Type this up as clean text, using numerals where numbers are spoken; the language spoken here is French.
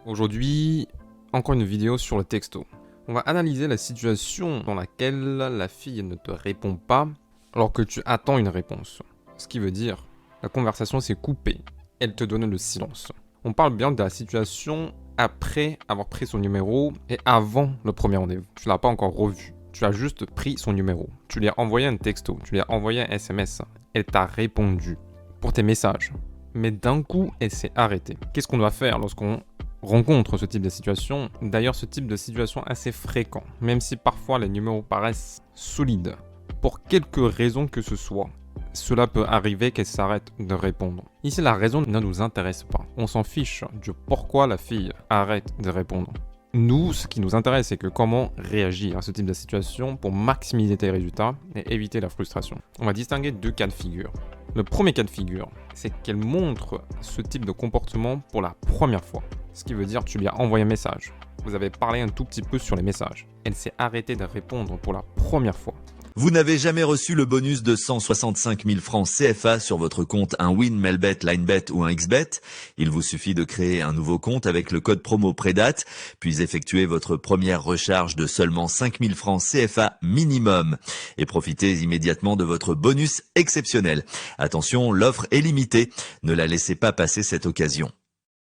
Aujourd'hui, encore une vidéo sur le texto. On va analyser la situation dans laquelle la fille ne te répond pas alors que tu attends une réponse. Ce qui veut dire, la conversation s'est coupée, elle te donne le silence. On parle bien de la situation après avoir pris son numéro et avant le premier rendez-vous. Tu l'as pas encore revu, tu as juste pris son numéro. Tu lui as envoyé un texto, tu lui as envoyé un SMS. Elle t'a répondu pour tes messages. Mais d'un coup, elle s'est arrêtée. Qu'est-ce qu'on doit faire lorsqu'on rencontre ce type de situation? D'ailleurs, ce type de situation est assez fréquent, même si parfois les numéros paraissent solides. Pour quelque raison que ce soit, cela peut arriver qu'elle s'arrête de répondre. Ici, la raison ne nous intéresse pas. On s'en fiche du pourquoi la fille arrête de répondre. Nous, ce qui nous intéresse, c'est que comment réagir à ce type de situation pour maximiser tes résultats et éviter la frustration. On va distinguer deux cas de figure. Le premier cas de figure, c'est qu'elle montre ce type de comportement pour la première fois. Ce qui veut dire que tu lui as envoyé un message. Vous avez parlé un tout petit peu sur les messages. Elle s'est arrêtée de répondre pour la première fois. Vous n'avez jamais reçu le bonus de 165 000 francs CFA sur votre compte un Win, Melbet, Linebet ou un XBet? Il vous suffit de créer un nouveau compte avec le code promo Prédate, puis effectuer votre première recharge de seulement 5 000 francs CFA minimum. Et profitez immédiatement de votre bonus exceptionnel. Attention, l'offre est limitée. Ne la laissez pas passer cette occasion.